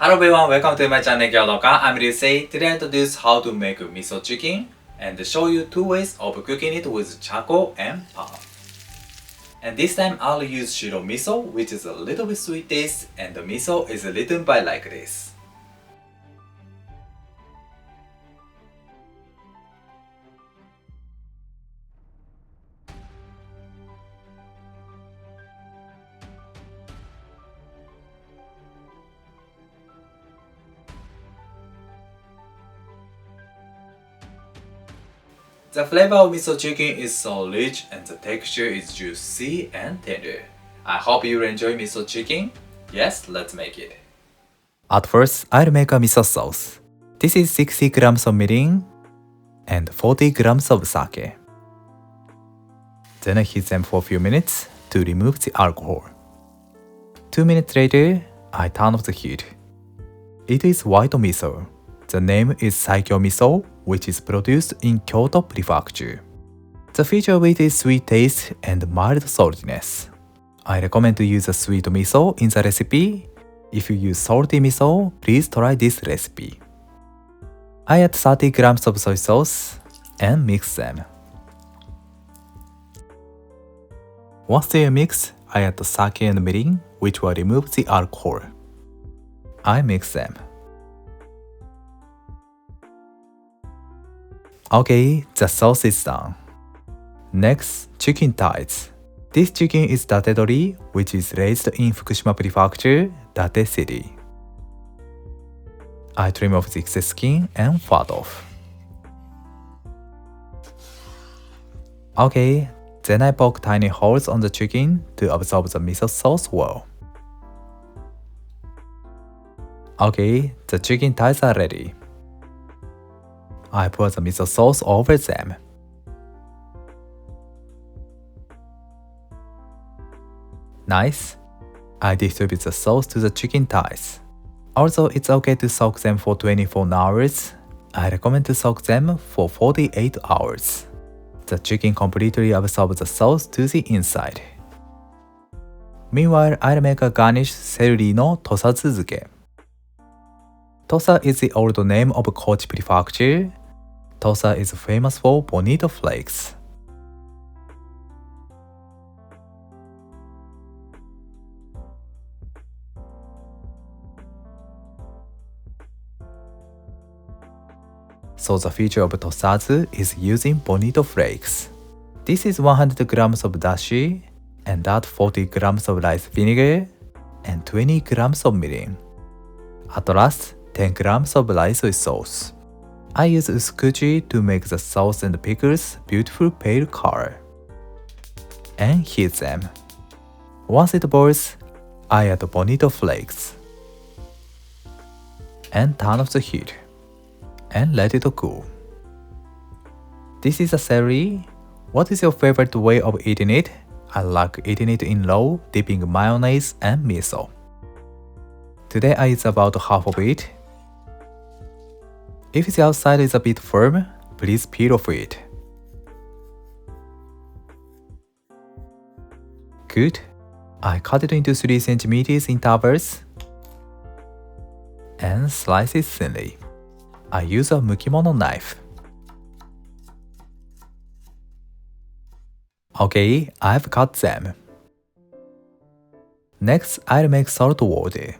Hello everyone, welcome to my channel Gyodoka. I'm Ryusei. Today I introduce how to make miso chicken and show you two ways of cooking it with charcoal and pan. And this time I'll use shiro miso, which is a little bit sweet taste, and the miso is written by like this. The flavor of miso chicken is so rich and the texture is juicy and tender. I hope you enjoy miso chicken. Yes, let's make it. At first, I'll make a miso sauce. This is 60 grams of mirin and 40 grams of sake. Then I heat them for a few minutes to remove the alcohol. 2 minutes later, I turn off the heat. It is white miso. The name is Sikyo miso, which is produced in Kyoto Prefecture. The feature of it is sweet taste and mild saltiness. I recommend to use a sweet miso in the recipe. If you use salty miso, please try this recipe. I add 30 grams of soy sauce and mix them. Once they are mixed, I add the sake and mirin, which will remove the alcohol. I mix them. Okay, the sauce is done. Next, chicken thighs. This chicken is Datedori, which is raised in Fukushima Prefecture, Date City. I trim off the excess skin and fat off. Okay, then I poke tiny holes on the chicken to absorb the miso sauce well. Okay, the chicken thighs are ready. I pour the miso sauce over them. Nice. I distribute the sauce to the chicken thighs. Also, it's okay to soak them for 24 hours. I recommend to soak them for 48 hours. The chicken completely absorbs the sauce to the inside. Meanwhile, I'll make a garnish celery no Tosazu zuke. Tosa is the old name of Kochi Prefecture. Tosa is famous for bonito flakes. So the feature of Tosazu is using bonito flakes. This is 100 grams of dashi and add 40 grams of rice vinegar and 20 grams of mirin. At last, 10 grams of Ryusei sauce. I use usukuchi to make the sauce and pickles beautiful pale color. And heat them. Once it boils, I add bonito flakes. And turn off the heat. And let it cool. This is a celery. What is your favorite way of eating it? I like eating it in raw, dipping mayonnaise and miso. Today I use about half of it. If the outside is a bit firm, please peel off it. Good. I cut it into 3 cm intervals and slice it thinly. I use a mukimono knife. Okay, I've cut them. Next, I'll make salt water.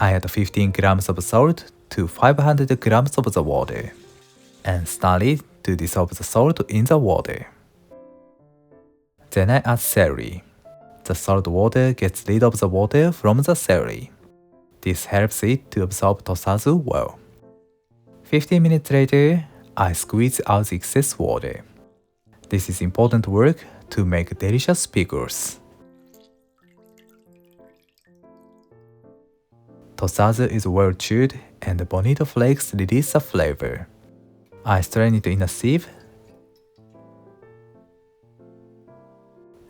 I add 15 grams of salt to 500 grams of the water and stir it to dissolve the salt in the water. Then I add celery. The salt water gets rid of the water from the celery. This helps it to absorb tosazu well. 15 minutes later, I squeeze out the excess water. This is important work to make delicious pickles. Tosazu is well chewed and the bonito flakes release a flavor. I strain it in a sieve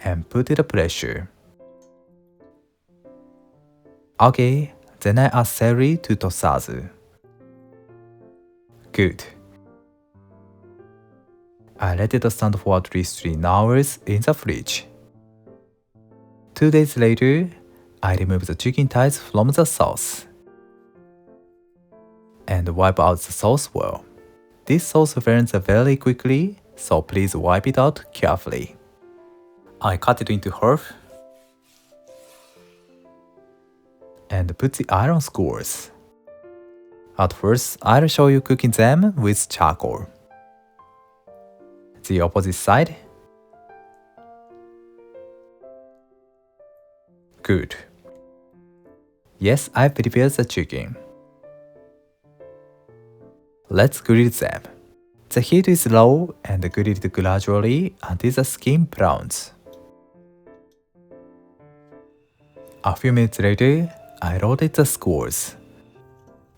and put it a pressure. Okay, then I add celery to Tosazu. Good. I let it stand for at least 3 hours in the fridge. 2 days later, I remove the chicken thighs from the sauce. and wipe out the sauce well. This sauce burns very quickly, so please wipe it out carefully. I cut it into half and put the iron skewers. At first, I'll show you cooking them with charcoal. The opposite side. Good. Yes, I prepared the chicken. Let's grill them. The heat is low and grill it gradually until the skin browns. A few minutes later, I rotate the skewers.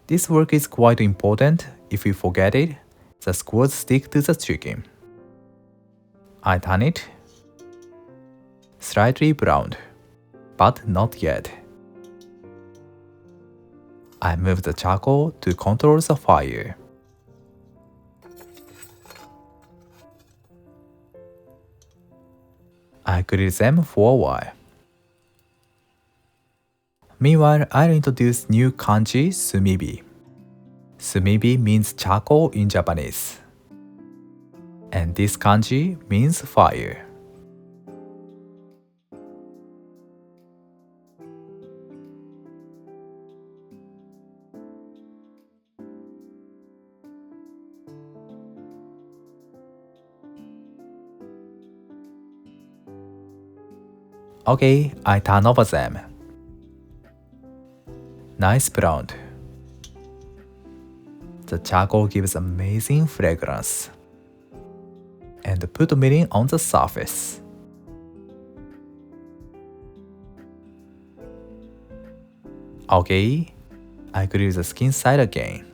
This work is quite important. If you forget it, the skewers stick to the chicken. I turn it. Slightly browned, but not yet. I move the charcoal to control the fire. I grill them for a while. Meanwhile, I'll introduce new kanji sumibi. Sumibi means charcoal in Japanese. And this kanji means fire. Okay, I turn over them. Nice brown. The charcoal gives amazing fragrance. And put mirin on the surface. Okay, I grill the skin side again.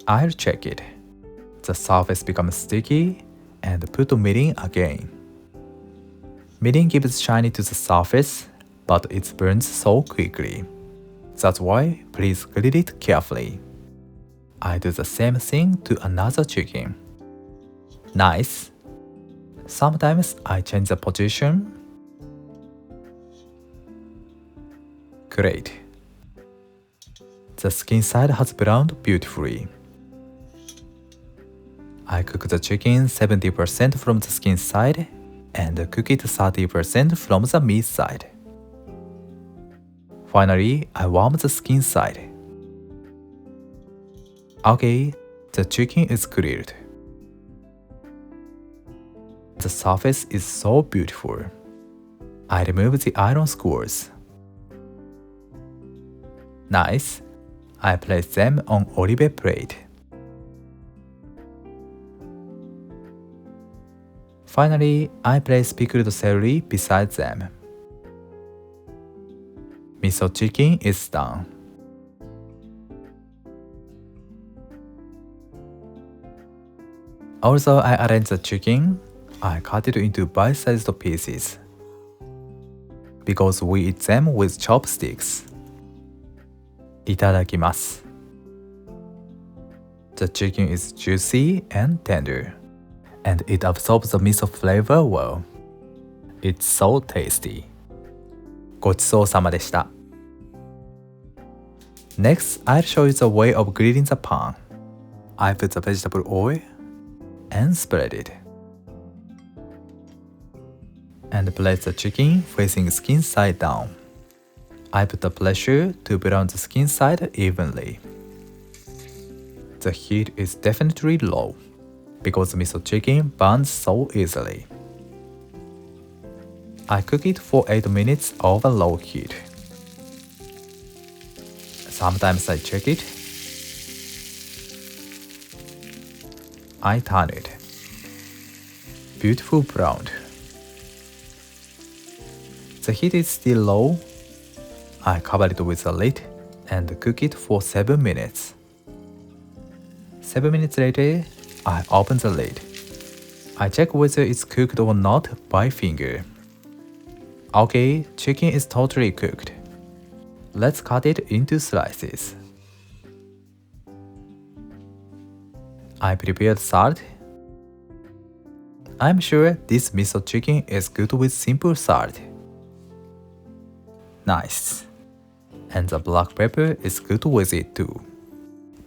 I'll check it. The surface becomes sticky and put mirin again. Mirin gives shiny to the surface, but it burns so quickly. That's why please grill it carefully. I do the same thing to another chicken. Nice. Sometimes I change the position. Great. The skin side has browned beautifully. I cook the chicken 70% from the skin side and cook it 30% from the meat side. Finally, I warm the skin side. Okay, the chicken is grilled. The surface is so beautiful. I remove the iron skewers. Nice. I place them on olive plate. Finally, I place pickled celery beside them. Miso chicken is done. Also, I arrange the chicken. I cut it into bite-sized pieces because we eat them with chopsticks. いただきます. The chicken is juicy and tender, and it absorbs the miso flavor well. It's so tasty. ごちそうさまでした. Next, I'll show you the way of grilling the pan. I put the vegetable oil and spread it. And place the chicken facing skin side down. I put the pressure to brown the skin side evenly. The heat is definitely low because miso chicken burns so easily. I cook it for 8 minutes over low heat. Sometimes I check it. I turn it. Beautiful brown. The heat is still low. I cover it with a lid and cook it for 7 minutes. 7 minutes later, I open the lid. I check whether it's cooked or not by finger. Okay, chicken is totally cooked. Let's cut it into slices. I prepared salt. I'm sure this miso chicken is good with simple salt. Nice. And the black pepper is good with it too.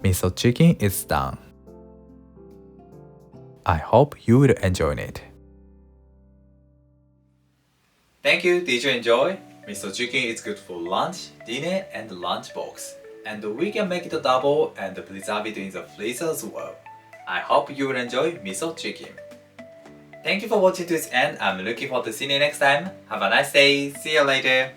Miso chicken is done. I hope you will enjoy it. Thank you. Did you enjoy? Miso chicken is good for lunch, dinner, and lunch box. And we can make it double and preserve it in the freezer as well. I hope you will enjoy miso chicken. Thank you for watching to this end. I'm looking forward to seeing you next time. Have a nice day. See you later.